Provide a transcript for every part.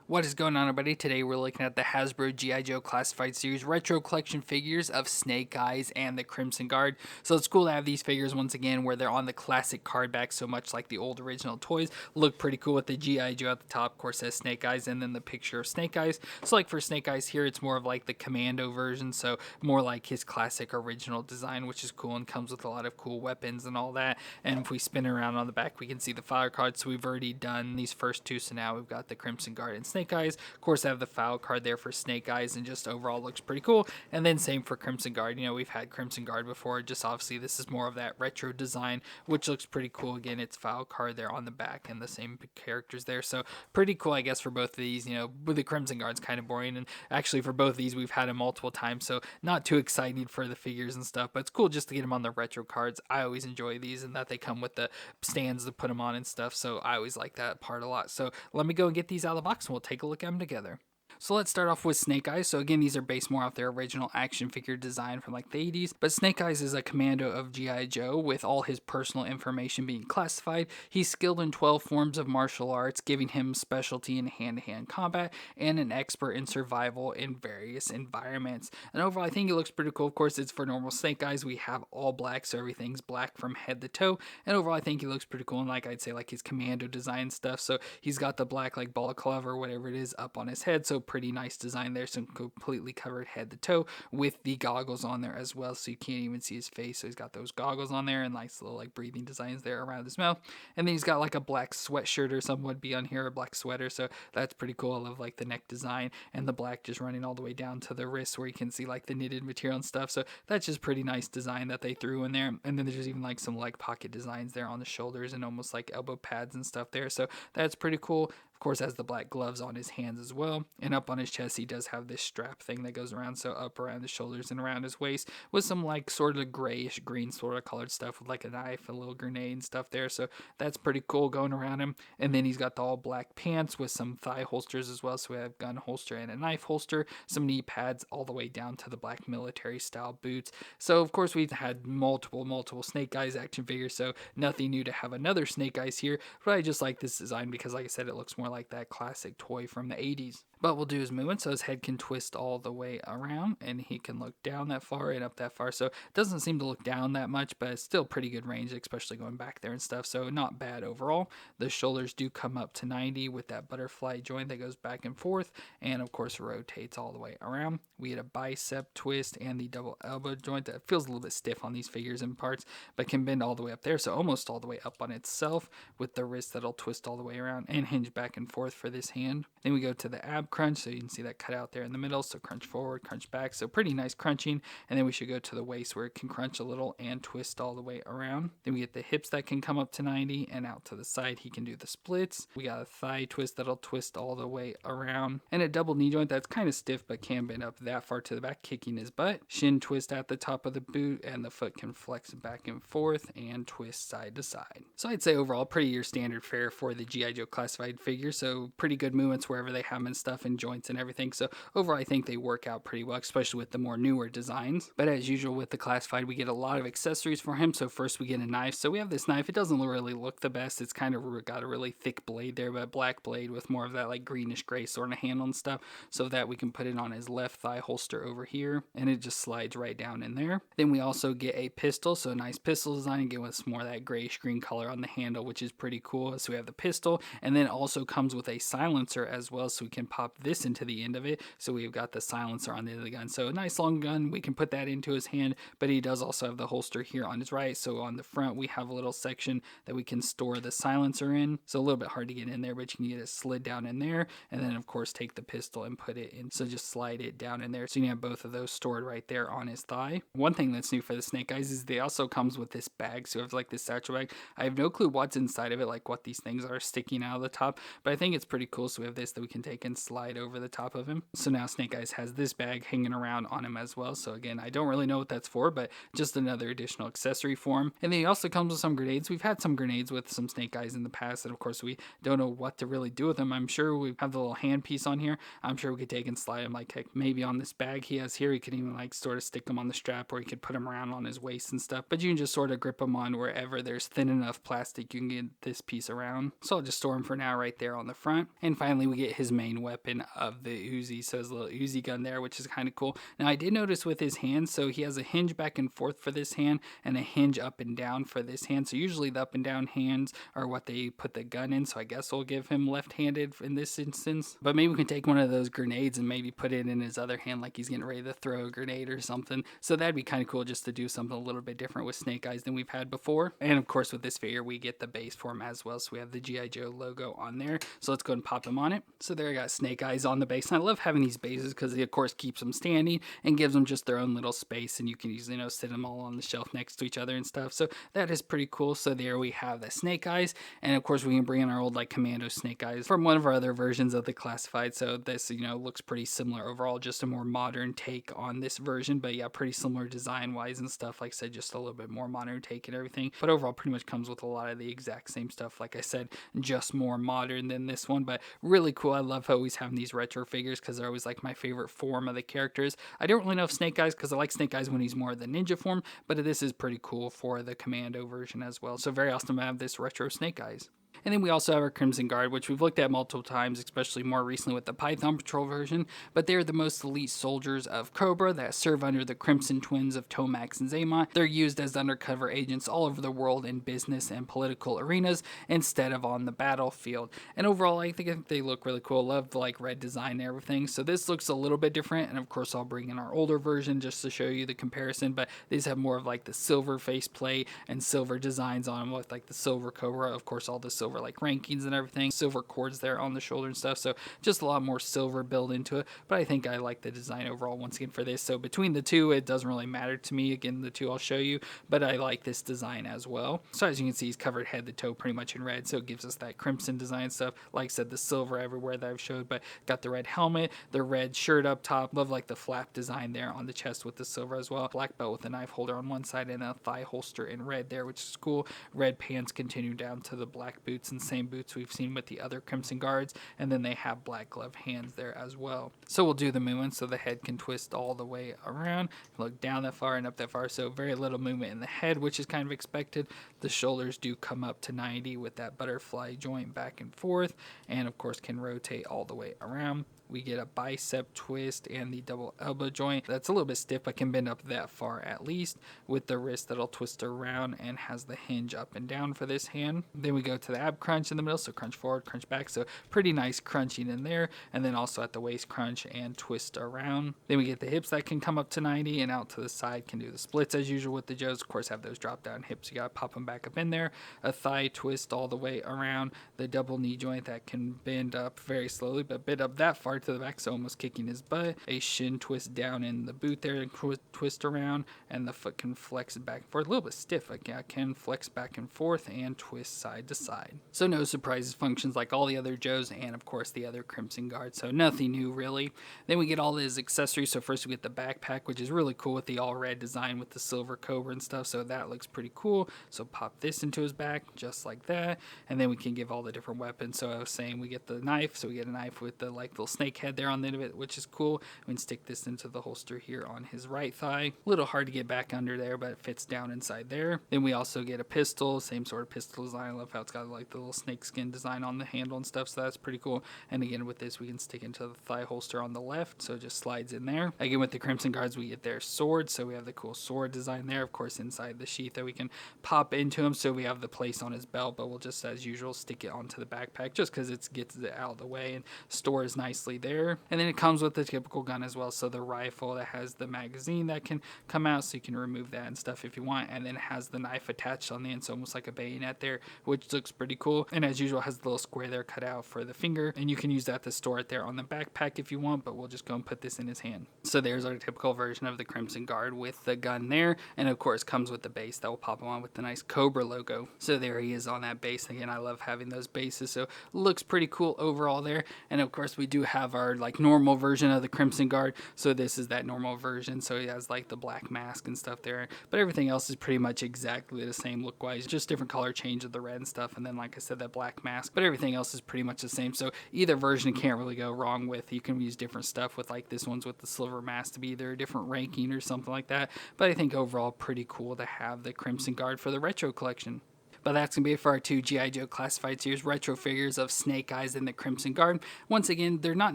What is going on, everybody? Today we're looking at the Hasbro G.I. Joe Classified Series Retro Collection figures of Snake Eyes and the Crimson Guard. So it's cool to have these figures once again where they're on the classic card back, so much like the old original toys. Look pretty cool with the G.I. Joe at the top, of course, has Snake Eyes, and then the picture of Snake Eyes. So like for Snake Eyes here, it's more of like the Commando version, so more like his classic original design, which is cool and comes with a lot of cool weapons and all that. And if we spin around on the back, we can see the fire card. So we've already done these first two, so now we've got the Crimson Guard and Snake Eyes. Of course, I have the foul card there for Snake Eyes, and just overall looks pretty cool. And then same for Crimson Guard. You know, we've had Crimson Guard before, just obviously this is more of that retro design, which looks pretty cool. Again, it's foul card there on the back and the same characters there. So pretty cool, I guess, for both of these. You know, with the Crimson Guard's kind of boring, and actually for both of these, we've had them multiple times, so not too excited for the figures and stuff, but it's cool just to get them on the retro cards. I always enjoy these, and that they come with the stands to put them on and stuff, so I always like that part a lot. So let me go and get these out of the box, and we'll take a look at them together. So let's start off with Snake Eyes. So again, these are based more off their original action figure design from like the 80s. But Snake Eyes is a commando of G.I. Joe with all his personal information being classified. He's skilled in 12 forms of martial arts, giving him specialty in hand-to-hand combat and an expert in survival in various environments. And overall, I think it looks pretty cool. Of course, it's for normal Snake Eyes. We have all black, so everything's black from head to toe. And overall, I think he looks pretty cool. And like I'd say, like his commando design stuff. So he's got the black like balaclava or whatever it is up on his head. So pretty nice design there, some completely covered head to toe with the goggles on there as well, so you can't even see his face. So he's got those goggles on there and nice little like breathing designs there around his mouth. And then he's got like a black sweatshirt or something would be on here, a black sweater, so that's pretty cool. I love like the neck design and the black just running all the way down to the wrist where you can see like the knitted material and stuff. So that's just pretty nice design that they threw in there. And then there's even like some like pocket designs there on the shoulders and almost like elbow pads and stuff there, so that's pretty cool. Of course, has the black gloves on his hands as well. And up on his chest, he does have this strap thing that goes around, so up around his shoulders and around his waist with some like sort of grayish green sort of colored stuff with like a knife, a little grenade and stuff there. So that's pretty cool going around him. And then he's got the all black pants with some thigh holsters as well. So we have gun holster and a knife holster, some knee pads all the way down to the black military style boots. So of course we've had multiple Snake Eyes action figures, so nothing new to have another Snake Eyes here. But I just like this design because like I said, it looks more like that classic toy from the 80s. But we'll do his movement, so his head can twist all the way around, and he can look down that far and up that far. So it doesn't seem to look down that much, but it's still pretty good range, especially going back there and stuff. So not bad overall. The shoulders do come up to 90 with that butterfly joint that goes back and forth, and of course rotates all the way around. We had a bicep twist and the double elbow joint that feels a little bit stiff on these figures in parts, but can bend all the way up there, so almost all the way up on itself, with the wrist that'll twist all the way around and hinge back and forth for this hand. Then we go to the ab crunch, so you can see that cut out there in the middle, so crunch forward, crunch back, so pretty nice crunching. And then we should go to the waist where it can crunch a little and twist all the way around. Then we get the hips that can come up to 90, and out to the side he can do the splits. We got a thigh twist that'll twist all the way around, and a double knee joint that's kind of stiff but can bend up that far to the back, kicking his butt. Shin twist at the top of the boot, and the foot can flex back and forth and twist side to side. So I'd say overall pretty your standard fare for the G.I. Joe classified figure, so pretty good movements wherever they have them and stuff, and joints and everything. So overall I think they work out pretty well, especially with the more newer designs. But as usual with the classified, we get a lot of accessories for him. So first we get a knife. So we have this knife. It doesn't really look the best. It's kind of got a really thick blade there, but a black blade with more of that like greenish gray sort of handle and stuff, so that we can put it on his left thigh holster over here, and it just slides right down in there. Then we also get a pistol, so a nice pistol design, again with more of that grayish green color on the handle, which is pretty cool. So we have the pistol, and then it also comes with a silencer as well, so we can pop this into the end of it. So we've got the silencer on the end of the gun, so a nice long gun, we can put that into his hand. But he does also have the holster here on his right, so on the front we have a little section that we can store the silencer in, so a little bit hard to get in there, but you can get it slid down in there, and then of course take the pistol and put it in, so just slide it down in there, so you can have both of those stored right there on his thigh. One thing that's new for the Snake Eyes is they also comes with this bag, so it's like this satchel bag. I have no clue what's inside of it, like what these things are sticking out of the top, but I think it's pretty cool. So we have this that we can take and slide over the top of him. So now Snake Eyes has this bag hanging around on him as well. So again, I don't really know what that's for, but just another additional accessory for him. And then he also comes with some grenades. We've had some grenades with some Snake Eyes in the past, and of course we don't know what to really do with them. I'm sure we have the little hand piece on here. I'm sure we could take and slide him like maybe on this bag he has here. He could even like sort of stick him on the strap, or he could put him around on his waist and stuff. But you can just sort of grip him on wherever there's thin enough plastic you can get this piece around. So I'll just store him for now right there on the front. And finally, we get his main weapon of the Uzi, so his little Uzi gun there, which is kind of cool. Now, I did notice with his hands, so he has a hinge back and forth for this hand and a hinge up and down for this hand. So usually the up and down hands are what they put the gun in, so I guess we'll give him left-handed in this instance. But maybe we can take one of those grenades and maybe put it in his other hand like he's getting ready to throw a grenade or something. So that'd be kind of cool just to do something a little bit different with Snake Eyes than we've had before. And of course with this figure we get the base for him as well, so we have the G.I. Joe logo on there. So let's go ahead and pop him on it. So there I got Snake Eyes on the base, and I love having these bases because it of course keeps them standing and gives them just their own little space, and you can easily, sit them all on the shelf next to each other and stuff. So that is pretty cool. So there we have the Snake Eyes, and of course we can bring in our old like Commando Snake Eyes from one of our other versions of the classified. So this looks pretty similar overall, just a more modern take on this version, but yeah, pretty similar design wise and stuff. Like I said, just a little bit more modern take and everything, but overall pretty much comes with a lot of the exact same stuff, like I said, just more modern than this one. But really cool. I love always having these retro figures because they're always like my favorite form of the characters. I don't really know if Snake Eyes, because I like Snake Eyes when he's more the ninja form, but this is pretty cool for the Commando version as well. So very awesome to have this retro Snake Eyes. And then we also have our Crimson Guard, which we've looked at multiple times, especially more recently with the Python Patrol version, but they're the most elite soldiers of Cobra that serve under the Crimson Twins of Tomax and Xamot. They're used as undercover agents all over the world in business and political arenas instead of on the battlefield. And overall, I think they look really cool. Love the red design and everything. So this looks a little bit different, and of course I'll bring in our older version just to show you the comparison, but these have more of the silver faceplate and silver designs on them with the silver Cobra, of course all the silver rankings and everything, silver cords there on the shoulder and stuff, so just a lot more silver built into it. But I think I like the design overall once again for this. So between the two, it doesn't really matter to me. Again, the two I'll show you, but I like this design as well. So as you can see, he's covered head to toe pretty much in red, so it gives us that crimson design stuff. Like I said, the silver everywhere that I've showed, but got the red helmet, the red shirt up top. Love the flap design there on the chest with the silver as well. Black belt with a knife holder on one side and a thigh holster in red there, which is cool. Red pants continue down to the black boots, and same boots we've seen with the other Crimson Guards, and then they have black glove hands there as well. So we'll do the movement so the head can twist all the way around, look down that far and up that far, so very little movement in the head, which is kind of expected. The shoulders do come up to 90 with that butterfly joint back and forth, and of course can rotate all the way around. We get a bicep twist and the double elbow joint. That's a little bit stiff, but can bend up that far at least, with the wrist that'll twist around and has the hinge up and down for this hand. Then we go to the ab crunch in the middle, so crunch forward, crunch back, so pretty nice crunching in there. And then also at the waist crunch and twist around. Then we get the hips that can come up to 90 and out to the side, can do the splits as usual with the Joes. Of course have those drop down hips, you gotta pop them back up in there. A thigh twist all the way around. The double knee joint that can bend up very slowly, but bend up that far to the back, so almost kicking his butt. A shin twist down in the boot there and twist around, and the foot can flex back and forth. A little bit stiff, can flex back and forth and twist side to side. So no surprises, functions like all the other Joes and of course the other Crimson Guard, so nothing new really. Then we get all his accessories. So first we get the backpack, which is really cool with the all red design with the silver Cobra and stuff, so that looks pretty cool. So pop this into his back just like that, and then we can give all the different weapons. So I was saying we get the knife, so we get a knife with the little snake head there on the end of it, which is cool. We can stick this into the holster here on his right thigh. A little hard to get back under there, but it fits down inside there. Then we also get a pistol, same sort of pistol design. I love how it's got the little snake skin design on the handle and stuff, so that's pretty cool. And again with this we can stick into the thigh holster on the left, so it just slides in there. Again with the Crimson Guards we get their sword, so we have the cool sword design there, of course inside the sheath that we can pop into him. So we have the place on his belt, but we'll just as usual stick it onto the backpack just because it gets it out of the way and stores nicely there. And then it comes with the typical gun as well, so the rifle that has the magazine that can come out, so you can remove that and stuff if you want, and then it has the knife attached on the end, so almost like a bayonet there, which looks pretty cool. And as usual has the little square there cut out for the finger, and you can use that to store it there on the backpack if you want, but we'll just go and put this in his hand. So there's our typical version of the Crimson Guard with the gun there, and of course comes with the base that will pop on with the nice Cobra logo. So there he is on that base. Again, I love having those bases, so looks pretty cool overall there. And of course we do have our normal version of the Crimson Guard, so this is that normal version, so he has the black mask and stuff there, but everything else is pretty much exactly the same look wise, just different color change of the red and stuff, and then like I said that black mask, but everything else is pretty much the same. So either version can't really go wrong with. You can use different stuff with this one's with the silver mask to be either a different ranking or something like that, but I think overall pretty cool to have the Crimson Guard for the retro collection. But that's going to be it for our 2 G.I. Joe Classified Series retro figures of Snake Eyes and the Crimson Guard. Once again, they're not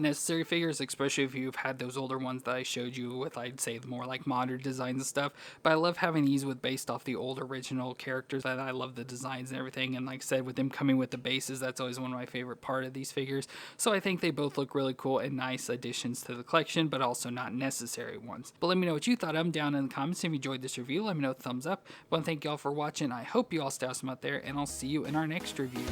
necessary figures, especially if you've had those older ones that I showed you with, I'd say, the more like modern designs and stuff. But I love having these with based off the old original characters, that I love the designs and everything. And like I said, with them coming with the bases, that's always one of my favorite part of these figures. So I think they both look really cool and nice additions to the collection, but also not necessary ones. But let me know what you thought. I'm down in the comments. If you enjoyed this review, let me know, thumbs up. But thank you all for watching. I hope you all stay awesome out there, and I'll see you in our next review.